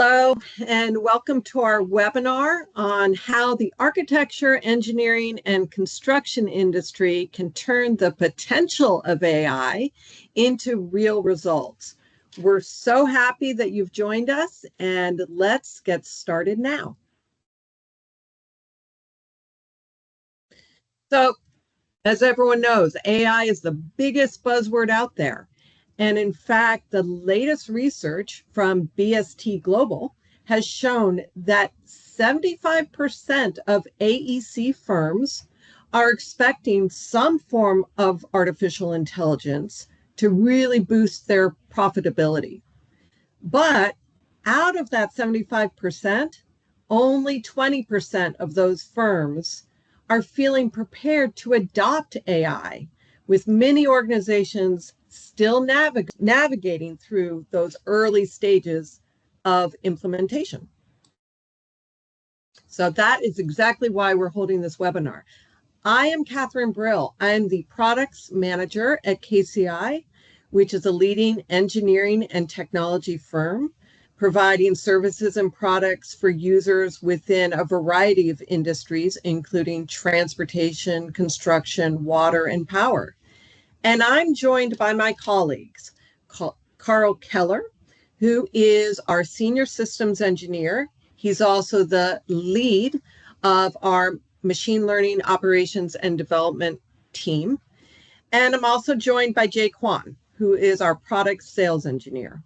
Hello, and welcome to our webinar on how the architecture, engineering, and construction industry can turn the potential of AI into real results. We're so happy that you've joined us, and let's get started now. So, as everyone knows, AI is the biggest buzzword out there. And in fact, the latest research from BST Global has shown that 75% of AEC firms are expecting some form of artificial intelligence to really boost their profitability. But out of that 75%, only 20% of those firms are feeling prepared to adopt AI, with many organizations still navigating through those early stages of implementation. So that is exactly why we're holding this webinar. I am Catherine Brill. I am the products manager at KCI, which is a leading engineering and technology firm, providing services and products for users within a variety of industries, including transportation, construction, water, and power. And I'm joined by my colleagues, Carl Keller, who is our senior systems engineer. He's also the lead of our machine learning operations and development team. And I'm also joined by Jay Kwan, who is our product sales engineer.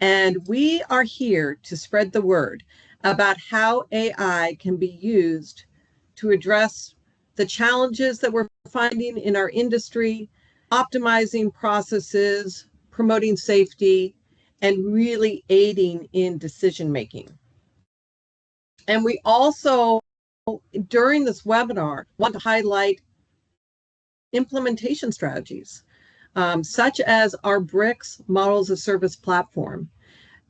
And we are here to spread the word about how AI can be used to address the challenges that we're finding in our industry, optimizing processes, promoting safety, and really aiding in decision making. And we also, during this webinar, want to highlight implementation strategies, such as our BRYX Models of Service platform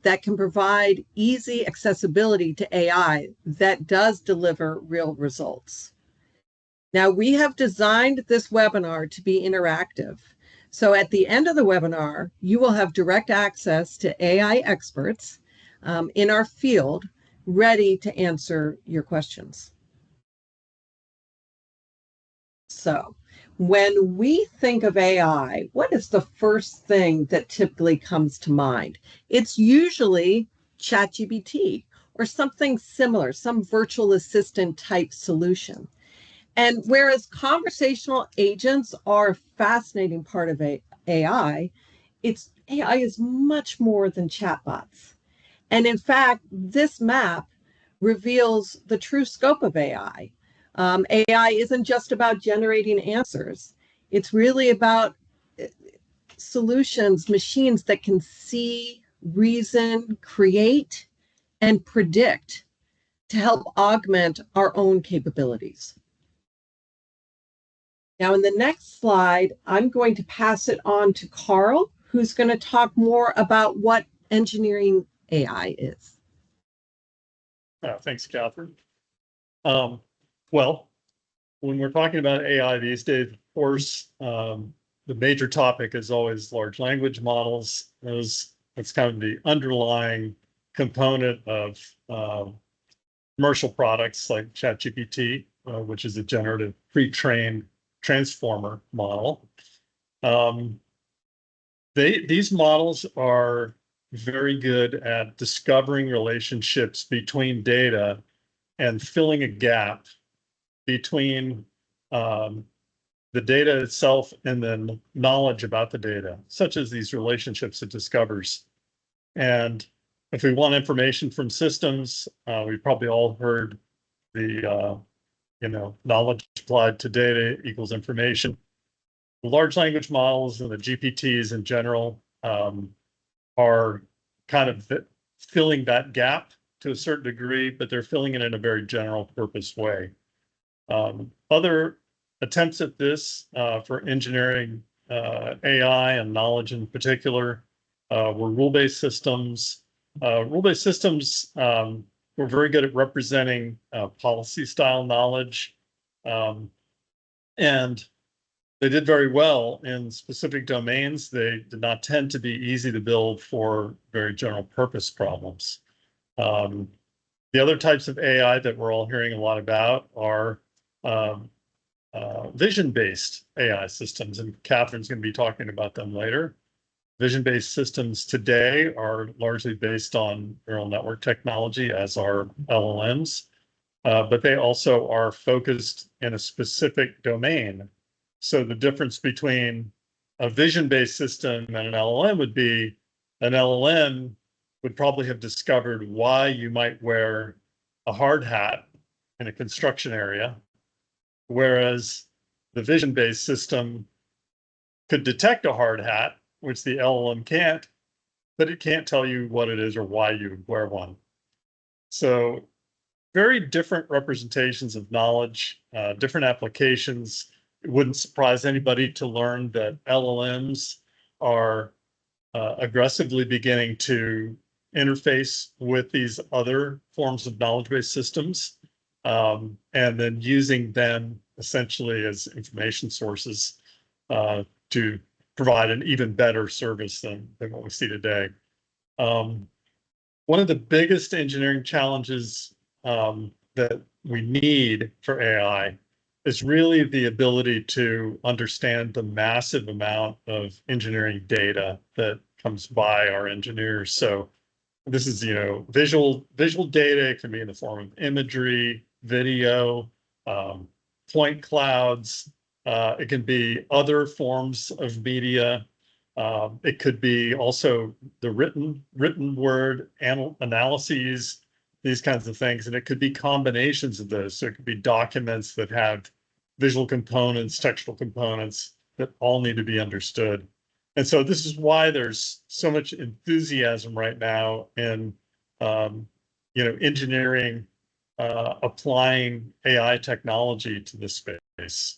that can provide easy accessibility to AI that does deliver real results. Now, we have designed this webinar to be interactive. So at the end of the webinar, you will have direct access to AI experts in our field ready to answer your questions. So when we think of AI, what is the first thing that typically comes to mind? It's usually ChatGPT or something similar, some virtual assistant type solution. And whereas conversational agents are a fascinating part of AI, AI is much more than chatbots. And in fact, this map reveals the true scope of AI. AI isn't just about generating answers. It's really about solutions, machines that can see, reason, create, and predict to help augment our own capabilities. Now, in the next slide, I'm going to pass it on to Carl, who's going to talk more about what engineering AI is. Thanks, Catherine. Well, when we're talking about AI these days, of course, the major topic is always large language models. That's kind of the underlying component of commercial products like ChatGPT, which is a generative pre-trained transformer model. These models are very good at discovering relationships between data and filling a gap between the data itself and then knowledge about the data, such as these relationships it discovers. And if we want information from systems, we've probably all heard the knowledge applied to data equals information. The large language models and the GPTs in general are kind of filling that gap to a certain degree, but they're filling it in a very general purpose way. Other attempts at this for engineering AI and knowledge in particular were rule-based systems. Rule-based systems were very good at representing policy style knowledge, and they did very well in specific domains. They did not tend to be easy to build for very general purpose problems. The other types of AI that we're all hearing a lot about are um, vision-based AI systems, and Catherine's going to be talking about them later. Vision-based systems today are largely based on neural network technology, as are LLMs, but they also are focused in a specific domain. So the difference between a vision-based system and an LLM would be an LLM would probably have discovered why you might wear a hard hat in a construction area, whereas the vision-based system could detect a hard hat, which the LLM can't, but it can't tell you what it is or why you wear one. So very different representations of knowledge, different applications. It wouldn't surprise anybody to learn that LLMs are aggressively beginning to interface with these other forms of knowledge-based systems, and then using them essentially as information sources to provide an even better service than what we see today. One of the biggest engineering challenges that we need for AI is really the ability to understand the massive amount of engineering data that comes by our engineers. So this is, visual data. It can be in the form of imagery, video, point clouds. It can be other forms of media. It could be also the written word analyses, these kinds of things, and it could be combinations of those. So it could be documents that have visual components, textual components that all need to be understood. And so this is why there's so much enthusiasm right now in engineering, applying AI technology to this space.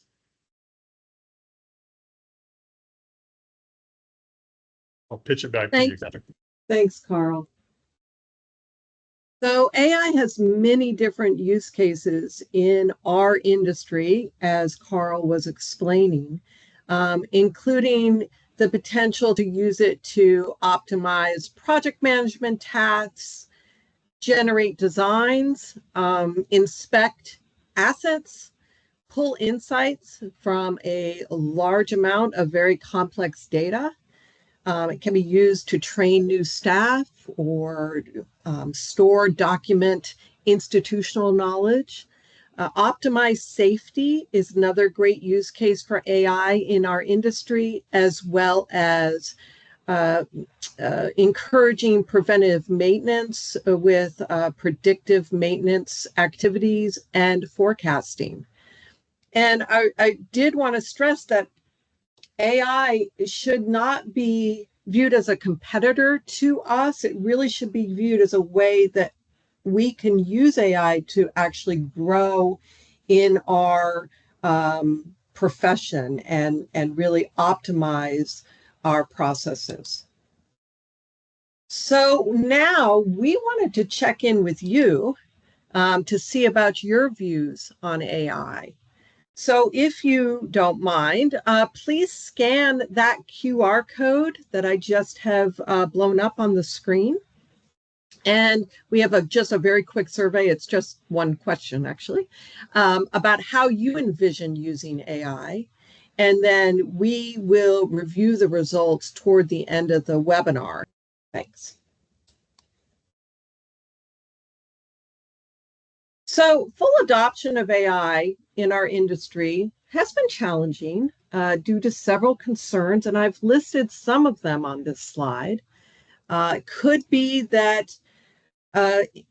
I'll pitch it back to you, Catherine. Thanks, Carl. So AI has many different use cases in our industry, as Carl was explaining, including the potential to use it to optimize project management tasks, generate designs, inspect assets, pull insights from a large amount of very complex data. It can be used to train new staff or store, document institutional knowledge. Optimize safety is another great use case for AI in our industry, as well as encouraging preventive maintenance with predictive maintenance activities and forecasting. And I did want to stress that AI should not be viewed as a competitor to us. It really should be viewed as a way that we can use AI to actually grow in our profession and really optimize our processes. So now we wanted to check in with you to see about your views on AI. So if you don't mind, please scan that QR code that I just have blown up on the screen. And we have just a very quick survey. It's just one question, actually, about how you envision using AI. And then we will review the results toward the end of the webinar. Thanks. So full adoption of AI in our industry has been challenging due to several concerns, and I've listed some of them on this slide. It could be that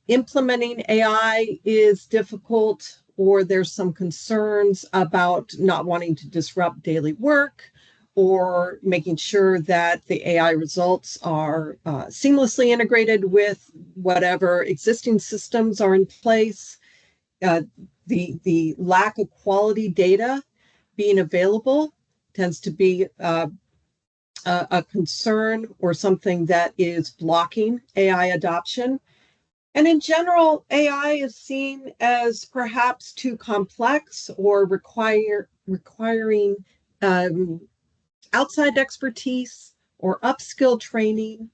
implementing AI is difficult, or there's some concerns about not wanting to disrupt daily work, or making sure that the AI results are seamlessly integrated with whatever existing systems are in place. The lack of quality data being available tends to be a concern or something that is blocking AI adoption. And in general, AI is seen as perhaps too complex or requiring outside expertise or upskill training.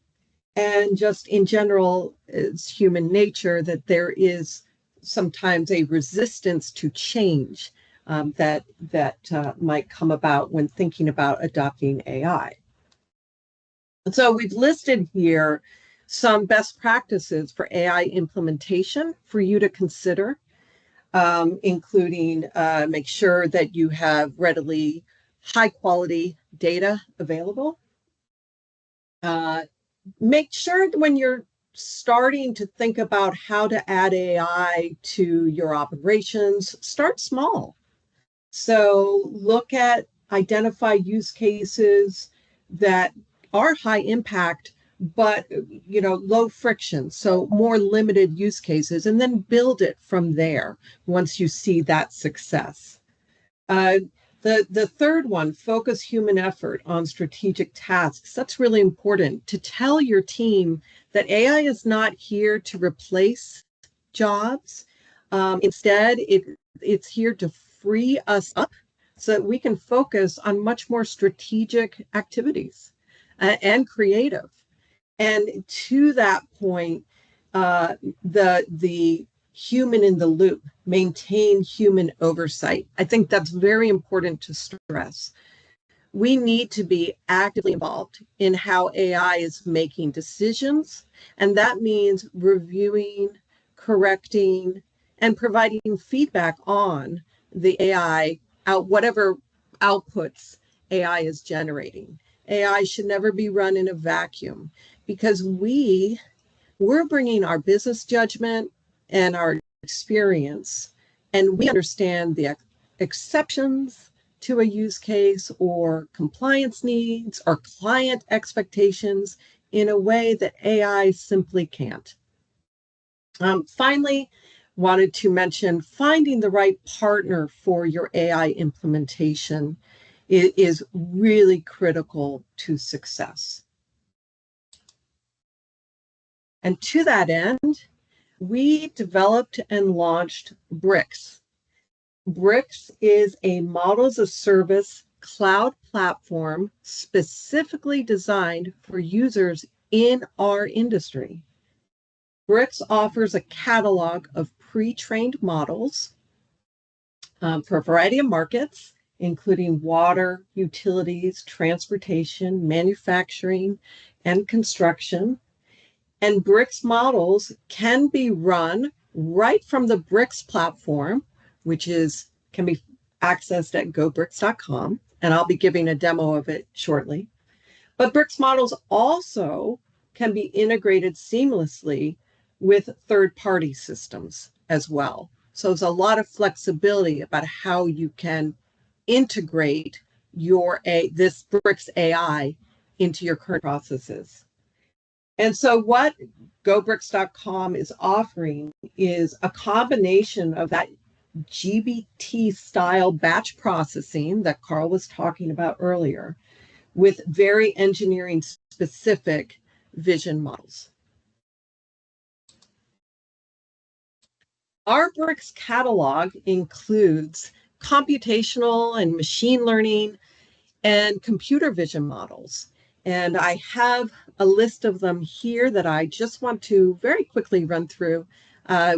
And just in general, it's human nature that there is sometimes a resistance to change that might come about when thinking about adopting AI. So we've listed here some best practices for AI implementation for you to consider, including make sure that you have readily high quality data available. Make sure when you're starting to think about how to add AI to your operations, start small. So look at identify use cases that are high impact, but low friction. So more limited use cases, and then build it from there once you see that success. The third one, focus human effort on strategic tasks. That's really important to tell your team that AI is not here to replace jobs. Instead, it's here to free us up so that we can focus on much more strategic activities and creative. And to that point, the human in the loop, maintain human oversight. I think that's very important to stress. We need to be actively involved in how AI is making decisions, and that means reviewing, correcting, and providing feedback on the AI whatever outputs AI is generating. AI should never be run in a vacuum because we're bringing our business judgment and our experience, and we understand the exceptions to a use case or compliance needs or client expectations in a way that AI simply can't. Finally, wanted to mention finding the right partner for your AI implementation is really critical to success. And to that end, we developed and launched BRYX. BRYX is a models as a service cloud platform specifically designed for users in our industry. BRYX offers a catalog of pre-trained models for a variety of markets, including water, utilities, transportation, manufacturing, and construction. And BRYX models can be run right from the BRYX platform, which can be accessed at gobryx.com, and I'll be giving a demo of it shortly. But BRYX models also can be integrated seamlessly with third-party systems as well. So there's a lot of flexibility about how you can integrate this BRYX AI into your current processes. And so what gobryx.com is offering is a combination of that GBT style batch processing that Carl was talking about earlier with very engineering specific vision models. Our BRYX catalog includes computational and machine learning and computer vision models. And I have a list of them here that I just want to very quickly run through.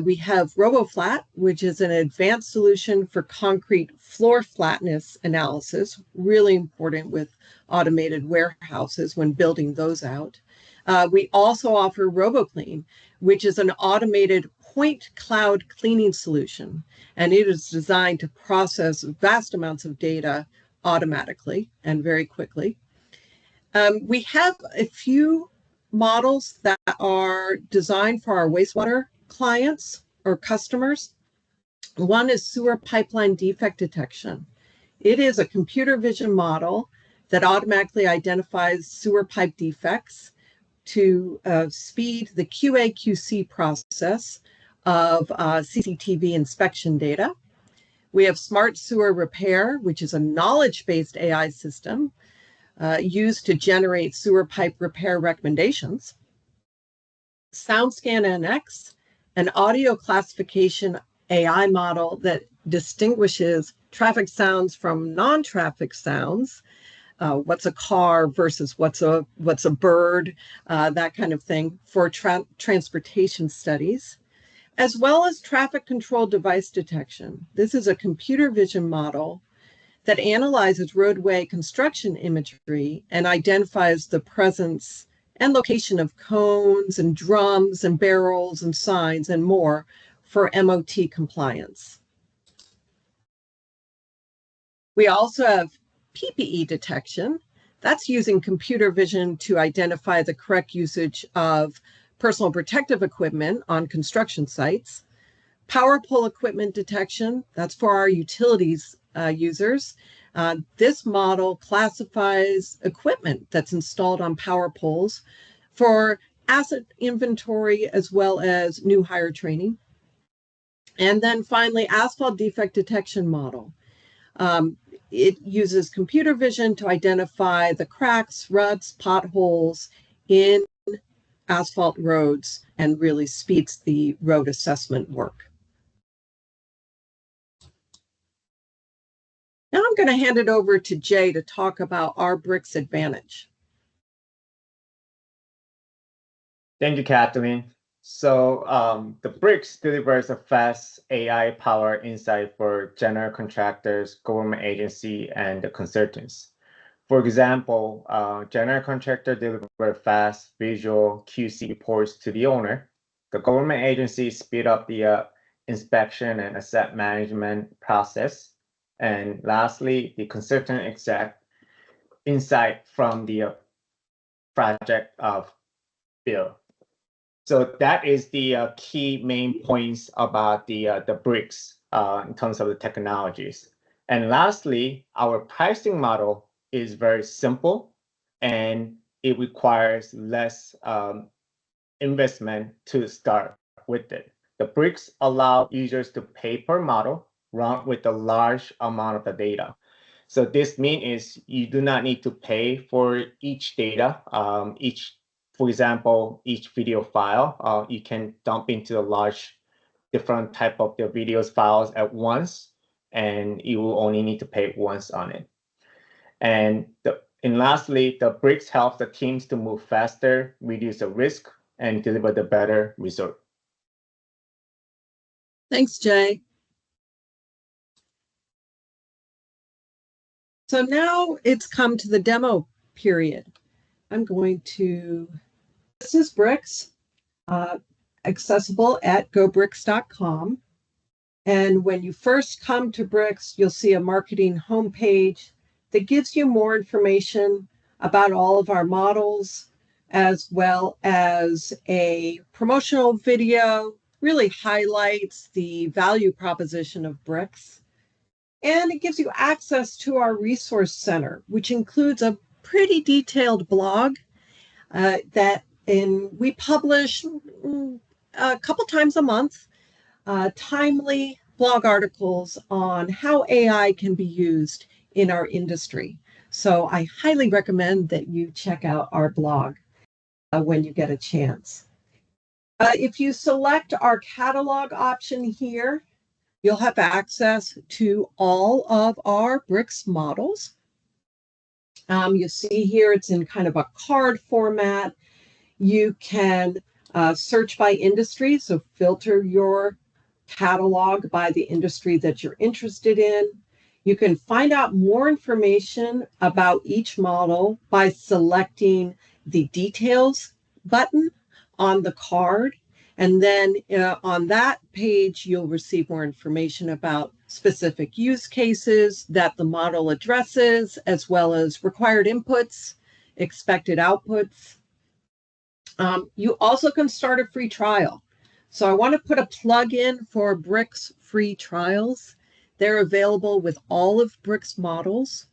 We have RoboFlat, which is an advanced solution for concrete floor flatness analysis, really important with automated warehouses when building those out. We also offer RoboClean, which is an automated point cloud cleaning solution, and it is designed to process vast amounts of data automatically and very quickly. We have a few models that are designed for our wastewater clients or customers. One is sewer pipeline defect detection. It is a computer vision model that automatically identifies sewer pipe defects to speed the QA/QC process of CCTV inspection data. We have Smart Sewer Repair, which is a knowledge-based AI system used to generate sewer pipe repair recommendations. SoundScan NX, an audio classification AI model that distinguishes traffic sounds from non-traffic sounds what's a car versus what's a bird, that kind of thing for transportation studies, as well as traffic control device detection. This is a computer vision model that analyzes roadway construction imagery and identifies the presence and location of cones and drums and barrels and signs and more for MOT compliance. We also have PPE detection. That's using computer vision to identify the correct usage of personal protective equipment on construction sites. Power pole equipment detection, that's for our utilities users. This model classifies equipment that's installed on power poles for asset inventory as well as new hire training. And then finally, asphalt defect detection model. It uses computer vision to identify the cracks, ruts, potholes in asphalt roads and really speeds the road assessment work. Now I'm going to hand it over to Jay to talk about our BRYX Advantage. Thank you, Kathleen. So the BRYX delivers a fast AI-powered insight for general contractors, government agency, and the consultants. For example, general contractor deliver fast visual QC reports to the owner. The government agency speed up the inspection and asset management process. And lastly, the consultant extract insight from the project of bill. So that is the key main points about the BRYX in terms of the technologies. And lastly, our pricing model is very simple and it requires less investment to start with it. The BRYX allow users to pay per model, run with a large amount of the data. So this means you do not need to pay for each data, for example, each video file. You can dump into a large different type of the videos files at once, and you will only need to pay once on it. And lastly, the BRYX helps the teams to move faster, reduce the risk, and deliver the better result. Thanks, Jay. So now it's come to the demo period. I'm going to, this is BRYX, accessible at gobryx.com. And when you first come to BRYX, you'll see a marketing homepage that gives you more information about all of our models, as well as a promotional video, really highlights the value proposition of BRYX. And it gives you access to our resource center, which includes a pretty detailed blog we publish a couple times a month, timely blog articles on how AI can be used in our industry. So I highly recommend that you check out our blog when you get a chance. If you select our catalog option here, you'll have access to all of our BRYX models. You see here it's in kind of a card format. You can search by industry, so filter your catalog by the industry that you're interested in. You can find out more information about each model by selecting the details button on the card. And then on that page, you'll receive more information about specific use cases that the model addresses, as well as required inputs, expected outputs. You also can start a free trial. So I want to put a plug in for BRYX free trials. They're available with all of BRYX models.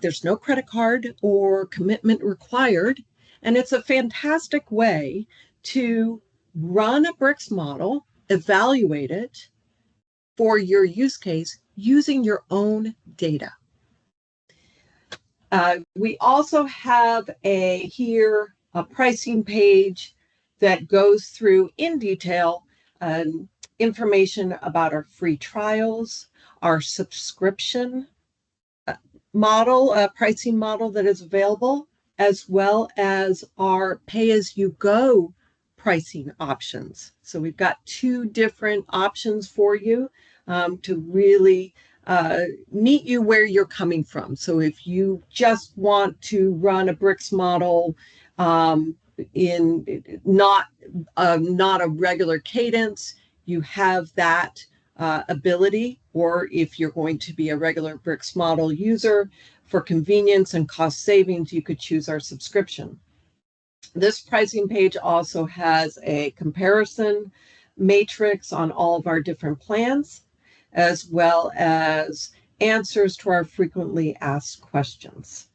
There's no credit card or commitment required. And it's a fantastic way to run a BRYX model, evaluate it for your use case using your own data. We also have a pricing page that goes through in detail information about our free trials, our subscription model, pricing model that is available, as well as our pay-as-you-go pricing options. So we've got two different options for you to really meet you where you're coming from. So if you just want to run a BRYX model in not a regular cadence, you have that ability, or if you're going to be a regular BRYX model user, for convenience and cost savings, you could choose our subscription. This pricing page also has a comparison matrix on all of our different plans, as well as answers to our frequently asked questions.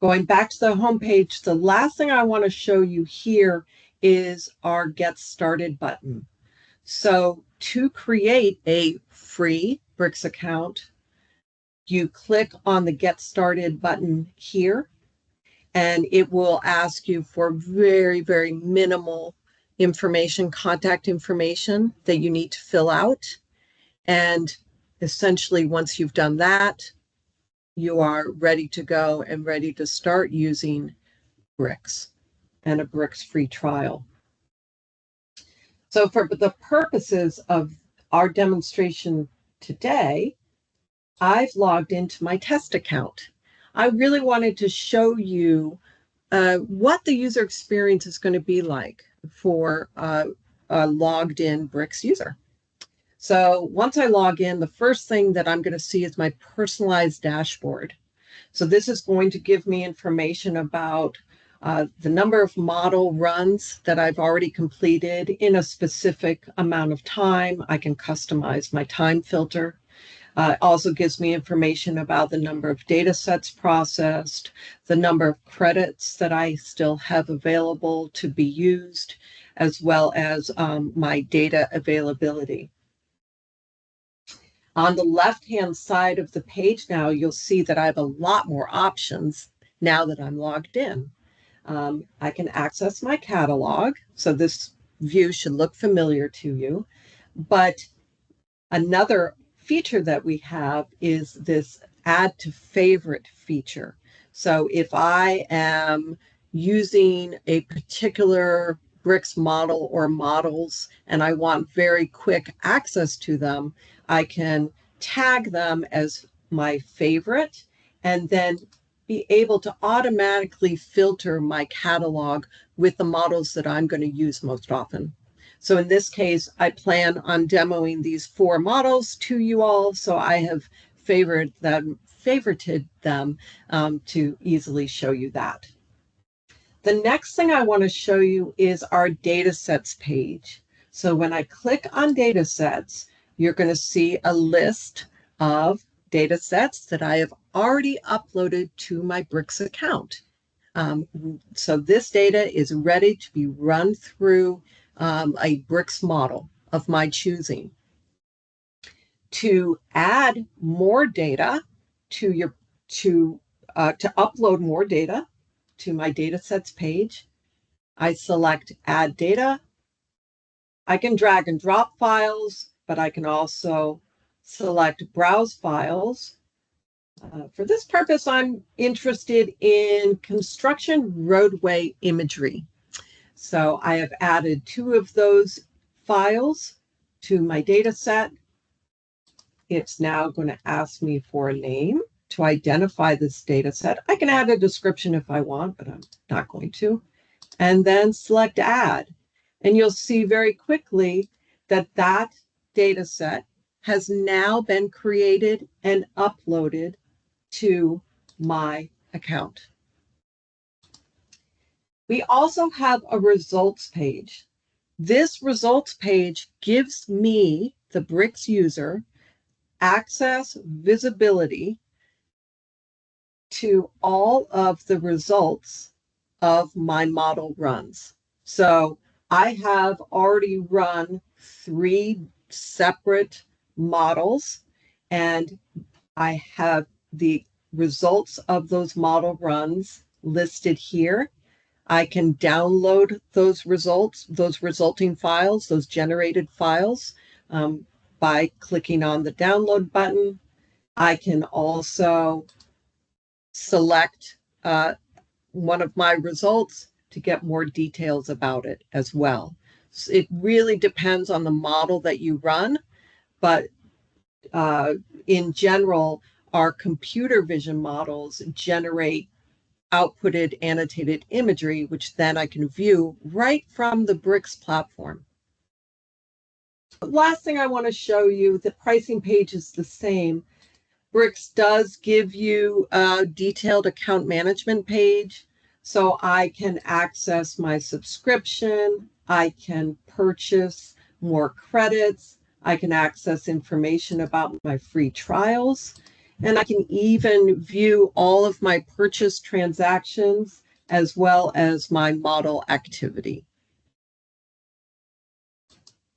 Going back to the homepage, the last thing I want to show you here is our Get Started button. So to create a free BRYX account, you click on the Get Started button here, and it will ask you for very, very minimal information, contact information that you need to fill out. And essentially, once you've done that, you are ready to go and ready to start using BRYX and a BRYX free trial. So for the purposes of our demonstration today, I've logged into my test account. I really wanted to show you what the user experience is going to be like for a logged in BRYX user. So once I log in, the first thing that I'm going to see is my personalized dashboard. So this is going to give me information about the number of model runs that I've already completed in a specific amount of time. I can customize my time filter. It also gives me information about the number of data sets processed, the number of credits that I still have available to be used, as well as my data availability. On the left-hand side of the page now, you'll see that I have a lot more options now that I'm logged in. I can access my catalog, so this view should look familiar to you. But another feature that we have is this add to favorite feature. So if I am using a particular BRYX model or models and I want very quick access to them, I can tag them as my favorite and then be able to automatically filter my catalog with the models that I'm going to use most often. So in this case, I plan on demoing these 4 models to you all, so I have favorited them to easily show you that. The next thing I want to show you is our datasets page. So when I click on datasets, you're going to see a list of datasets that I have already uploaded to my BRYX account. So this data is ready to be run through a BRYX model of my choosing. To add more data to upload more data to my datasets page, I select Add Data. I can drag and drop files, but I can also select Browse Files. For this purpose, I'm interested in construction roadway imagery. So I have added 2 of those files to my data set. It's now going to ask me for a name to identify this data set. I can add a description if I want, but I'm not going to. And then select Add. And you'll see very quickly that that data set has now been created and uploaded to my account. We also have a results page. This results page gives me, the BRYX user, access, visibility to all of the results of my model runs. So I have already run 3 separate models, and I have the results of those model runs listed here. I can download those results, those resulting files, those generated files, by clicking on the download button. I can also select one of my results to get more details about it as well. So it really depends on the model that you run, but in general, our computer vision models generate outputted annotated imagery, which then I can view right from the BRYX platform. The last thing I want to show you, the pricing page is the same. BRYX does give you a detailed account management page, so I can access my subscription, I can purchase more credits, I can access information about my free trials, and I can even view all of my purchase transactions as well as my model activity.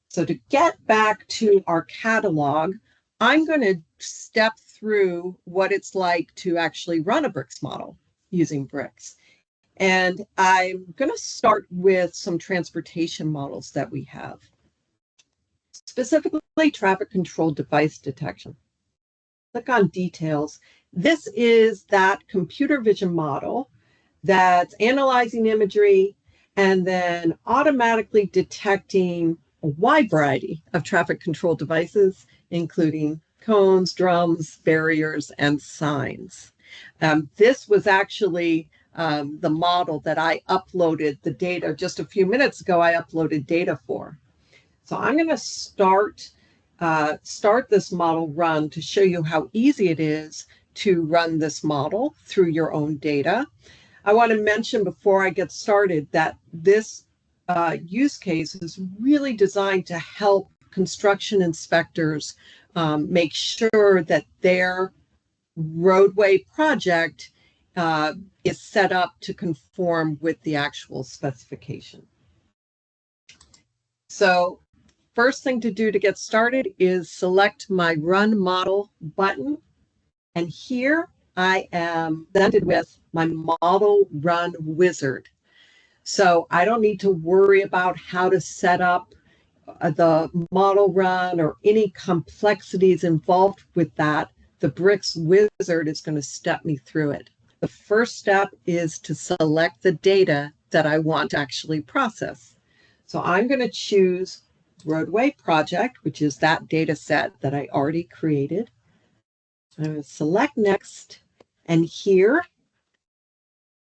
So to get back to our catalog, I'm going to step through what it's like to actually run a BRYX model using BRYX. And I'm going to start with some transportation models that we have, specifically traffic control device detection. Click on details. This is that computer vision model that's analyzing imagery and then automatically detecting a wide variety of traffic control devices, including cones, drums, barriers, and signs. This was actually the model that I uploaded the data just a few minutes ago. I uploaded data for. So I'm going to start this model run to show you how easy it is to run this model through your own data. I want to mention before I get started that this use case is really designed to help construction inspectors make sure that their roadway project is set up to conform with the actual specification. So first thing to do to get started is select my Run Model button. And here I am presented with my Model Run Wizard. So I don't need to worry about how to set up the model run or any complexities involved with that. The BRYX Wizard is going to step me through it. The first step is to select the data that I want to actually process. So I'm going to choose roadway project, which is that data set that I already created. I'm going to select next, and here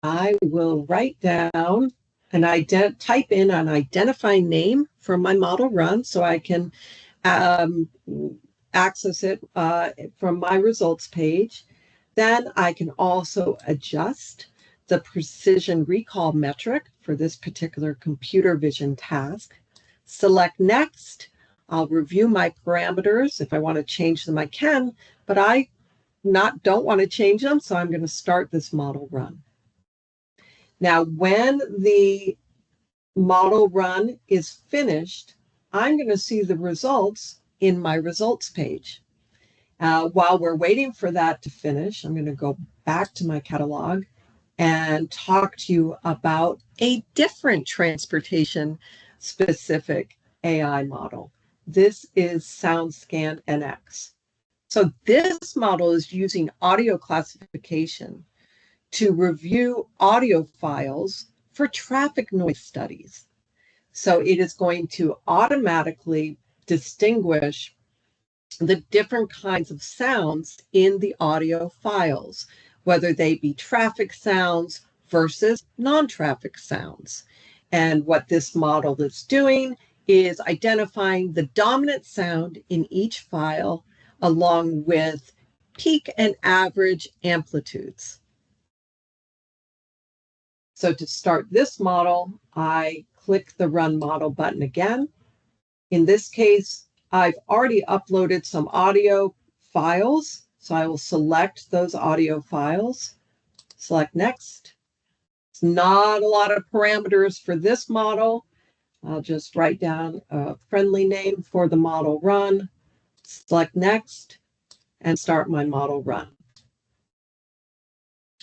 I will write down and type in an identifying name for my model run so I can access it from my results page. Then I can also adjust the precision recall metric for this particular computer vision task. Select next. I'll review my parameters. If I want to change them, I can, but I don't want to change them, so I'm going to start this model run. Now, when the model run is finished, I'm going to see the results in my results page. While we're waiting for that to finish, I'm going to go back to my catalog and talk to you about a different transportation-specific AI model. This is SoundScan NX. So this model is using audio classification to review audio files for traffic noise studies. So it is going to automatically distinguish the different kinds of sounds in the audio files, whether they be traffic sounds versus non-traffic sounds. And what this model is doing is identifying the dominant sound in each file along with peak and average amplitudes. So to start this model, I click the Run Model button again. In this case, I've already uploaded some audio files, so I will select those audio files. Select Next. It's not a lot of parameters for this model. I'll just write down a friendly name for the model run. Select Next and start my model run.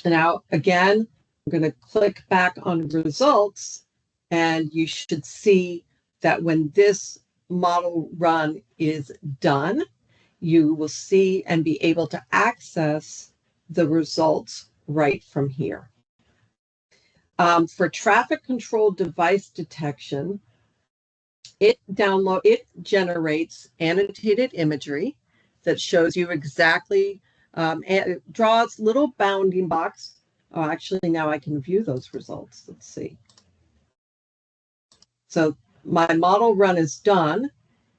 And now, again, I'm going to click back on results, and you should see that when this model run is done, you will see and be able to access the results right from here. For traffic control device detection, it generates annotated imagery that shows you exactly, and it draws little bounding box. Oh, actually, now I can view those results. Let's see. So my model run is done.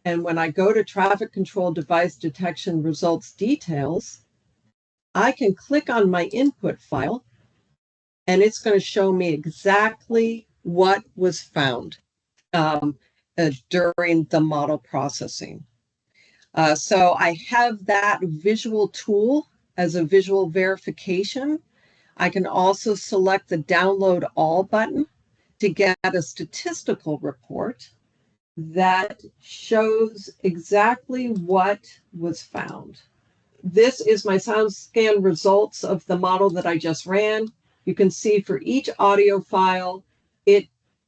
And when I go to traffic control device detection results details, I can click on my input file, and it's going to show me exactly what was found during the model processing. So I have that visual tool as a visual verification. I can also select the download all button to get a statistical report that shows exactly what was found. This is my sound scan results of the model that I just ran. You can see for each audio file, it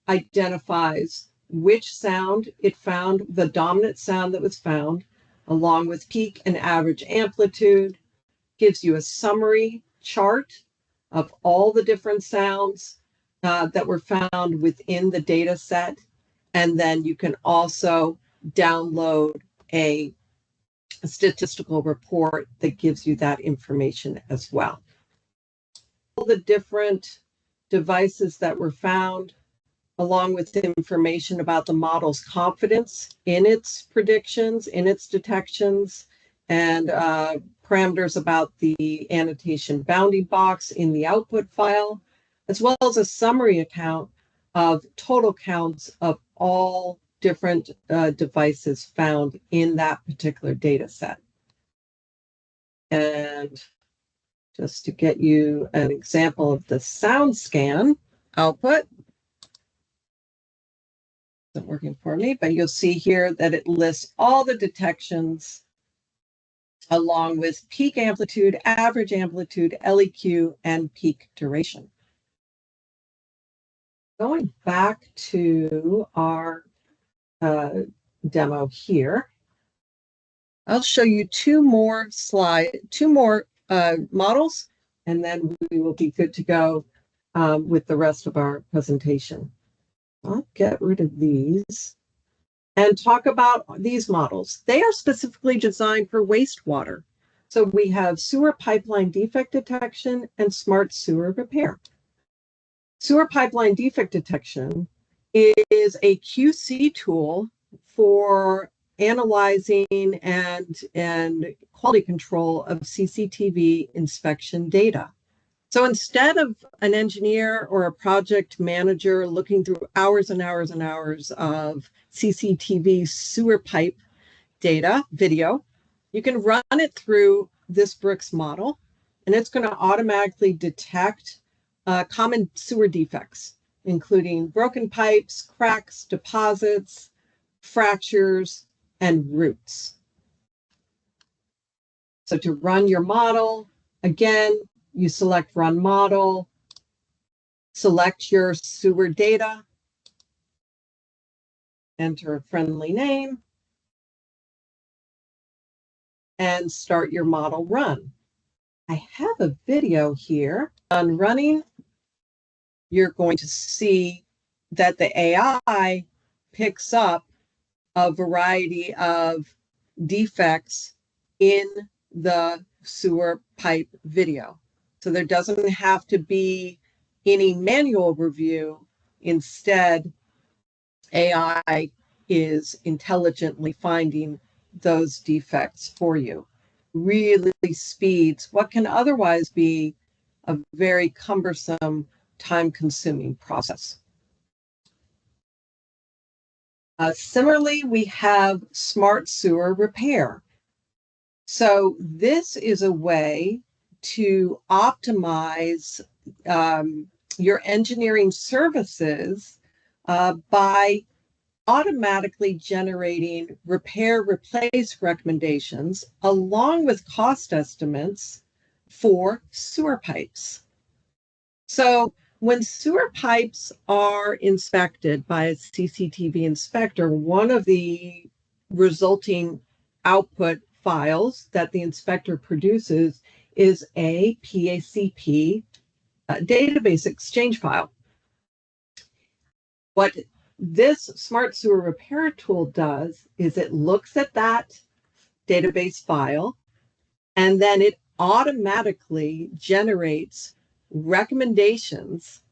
identifies which sound it found, the dominant sound that was found, along with peak and average amplitude, gives you a summary chart of all the different sounds that were found within the data set. And then you can also download a statistical report that gives you that information as well. All the different devices that were found, along with information about the model's confidence in its predictions, in its detections, and parameters about the annotation bounding box in the output file, as well as a summary account of total counts of all different devices found in that particular data set. And just to get you an example of the sound scan output, isn't working for me, but you'll see here that it lists all the detections along with peak amplitude, average amplitude, LEQ, and peak duration. Going back to our demo here, I'll show you two more models, and then we will be good to go with the rest of our presentation. I'll get rid of these and talk about these models. They are specifically designed for wastewater. So we have sewer pipeline defect detection and smart sewer repair. Sewer pipeline defect detection is a QC tool for analyzing and quality control of CCTV inspection data. So instead of an engineer or a project manager looking through hours and hours and hours of CCTV sewer pipe data, video, you can run it through this BRYX model, and it's going to automatically detect common sewer defects, including broken pipes, cracks, deposits, fractures, and roots. So to run your model, again, you select Run Model, select your sewer data, enter a friendly name, and start your model run. I have a video here on running. You're going to see that the AI picks up a variety of defects in the sewer pipe video. So there doesn't have to be any manual review. Instead, AI is intelligently finding those defects for you. Really speeds what can otherwise be a very cumbersome, time-consuming process. Similarly, we have smart sewer repair. So this is a way to optimize your engineering services by automatically generating repair replace recommendations along with cost estimates for sewer pipes. So when sewer pipes are inspected by a CCTV inspector, one of the resulting output files that the inspector produces is a PACP database exchange file. What this smart sewer repair tool does is it looks at that database file, and then it automatically generates recommendations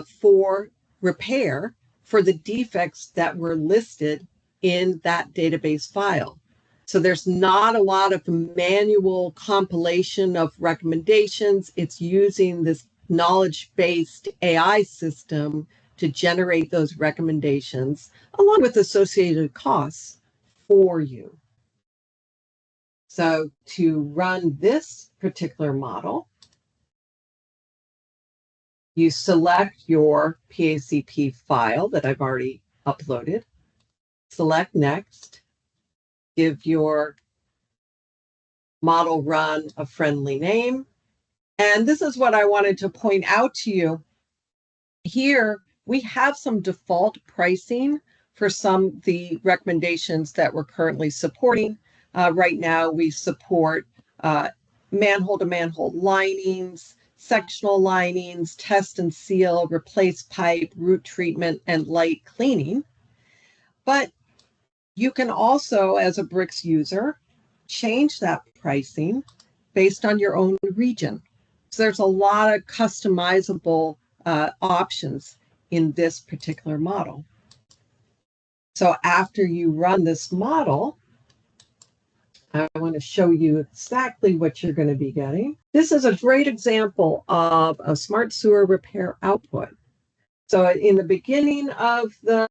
for repair for the defects that were listed in that database file. So there's not a lot of manual compilation of recommendations. It's using this knowledge-based AI system to generate those recommendations along with associated costs for you. So to run this particular model, you select your PACP file that I've already uploaded, select Next, give your model run a friendly name. And this is what I wanted to point out to you. Here, we have some default pricing for some of the recommendations that we're currently supporting. Right now, we support manhole-to-manhole linings, sectional linings, test and seal, replace pipe, root treatment, and light cleaning. But you can also, as a BRYX user, change that pricing based on your own region. So there's a lot of customizable options in this particular model. So after you run this model, I want to show you exactly what you're going to be getting. This is a great example of a smart sewer repair output. So in the beginning of the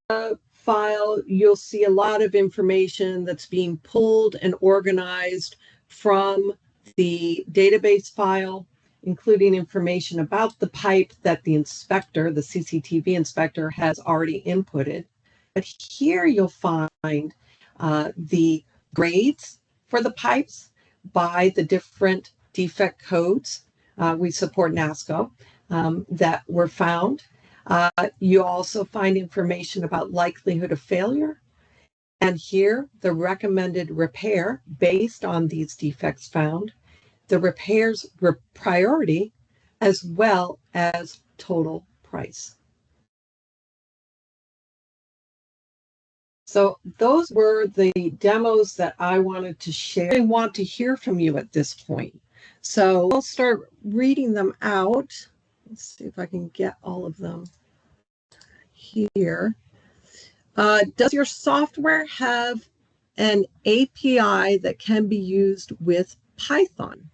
file, you'll see a lot of information that's being pulled and organized from the database file, including information about the pipe that the inspector, the CCTV inspector, has already inputted. But here you'll find the grades for the pipes by the different defect codes. We support NASCO that were found. You also find information about likelihood of failure. And here, the recommended repair based on these defects found, the repairs priority, as well as total price. So those were the demos that I wanted to share. I want to hear from you at this point. So I'll start reading them out. Let's see if I can get all of them here. Does your software have an API that can be used with Python?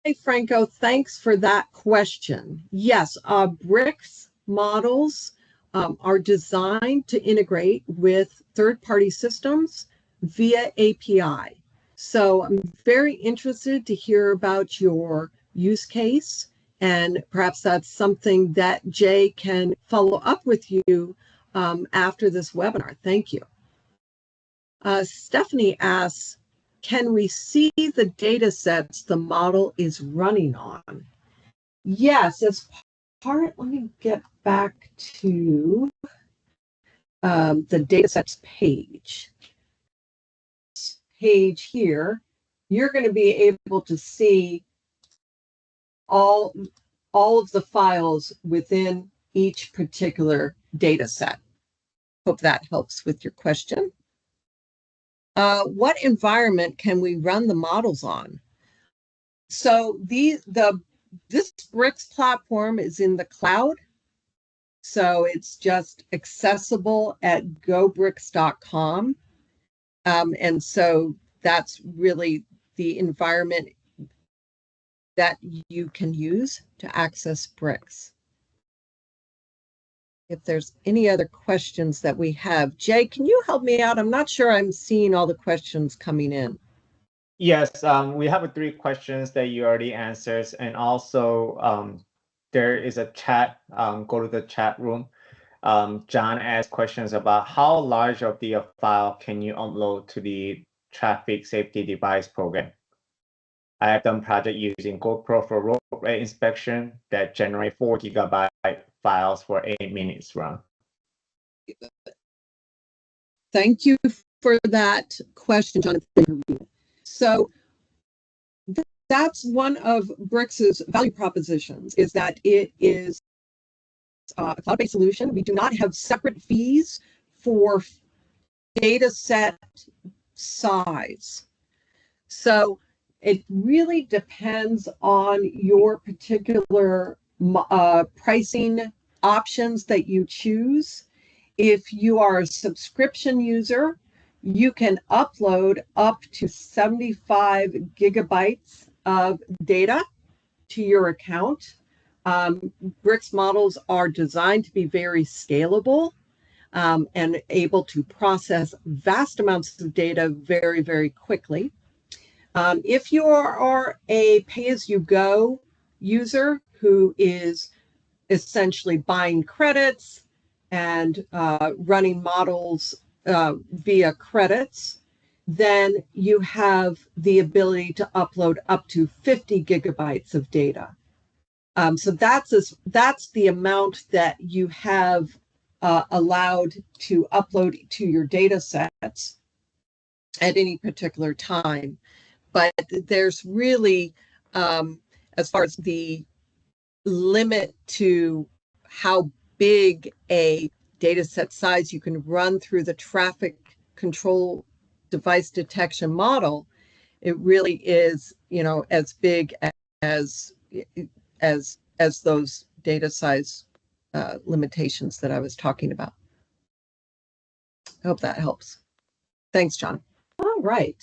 Hey, Franco, thanks for that question. Yes, BRYX models are designed to integrate with third-party systems via API. So I'm very interested to hear about your use case, and perhaps that's something that Jay can follow up with you after this webinar. Thank you. Stephanie asks, can we see the data sets the model is running on? Yes, as part, let me get back to the datasets page. This page here, you're going to be able to see all of the files within each particular data set. Hope that helps with your question. What environment can we run the models on? So this BRYX platform is in the cloud. So it's just accessible at gobryx.com. And so that's really the environment that you can use to access BRYX. If there's any other questions that we have, Jay, can you help me out? I'm not sure I'm seeing all the questions coming in. Yes, we have 3 questions that you already answered, and also there is a chat. Go to the chat room. John asked questions about how large of the file can you upload to the traffic safety device program. I have done project using GoPro for road rate inspection that generate 4 GB files for 8 minutes run. Thank you for that question, Jonathan. So that's one of BRYX's value propositions, is that it is a cloud-based solution. We do not have separate fees for data set size. So it really depends on your particular pricing options that you choose. If you are a subscription user, you can upload up to 75 gigabytes of data to your account. BRYX models are designed to be very scalable and able to process vast amounts of data very, very quickly. If you are a pay-as-you-go user who is essentially buying credits and running models via credits, then you have the ability to upload up to 50 gigabytes of data. So that's the amount that you have allowed to upload to your data sets at any particular time. But there's really, as far as the limit to how big a data set size you can run through the traffic control device detection model, it really is, as big as those data size limitations that I was talking about. I hope that helps. Thanks, John. All right.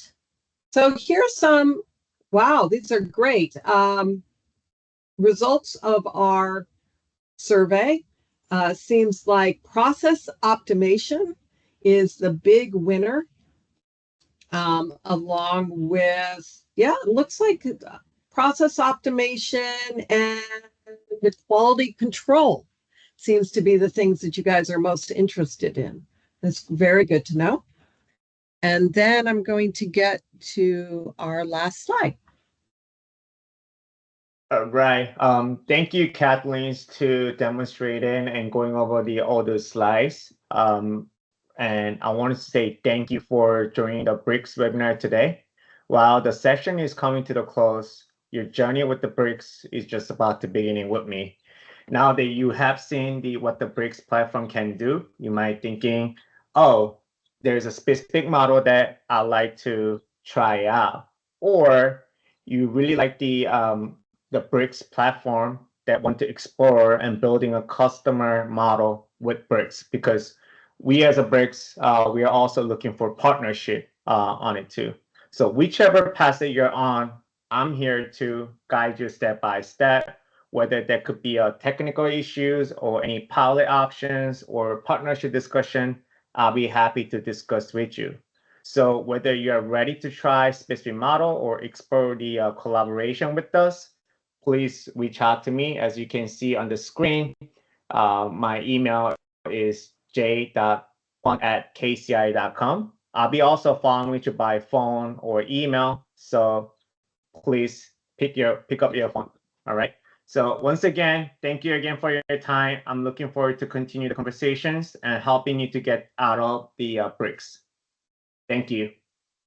So here's some, wow, these are great. Results of our survey. Seems like process optimization is the big winner, along with, it looks like process optimization and the quality control seems to be the things that you guys are most interested in. That's very good to know. And then I'm going to get to our last slide. Right. Thank you, Kathleen, to demonstrating and going over all those slides. And I wanted to say thank you for joining the BRYX webinar today. While the session is coming to the close, your journey with the BRYX is just about to begin with me. Now that you have seen what the BRYX platform can do, you might be thinking, oh, there's a specific model that I'd like to try out. Or you really like the BRYX platform that want to explore and building a customer model with BRYX, because we as a BRYX, we are also looking for partnership on it too. So whichever path that you're on, I'm here to guide you step by step, whether that could be technical issues or any pilot options or partnership discussion. I'll be happy to discuss with you. So whether you're ready to try specific model or explore the collaboration with us, please reach out to me. As you can see on the screen, my email is j.huang@kci.com. I'll be also following with you by phone or email, so please pick up your phone. All right. So once again, thank you again for your time. I'm looking forward to continue the conversations and helping you to get out of the BRYX. Thank you.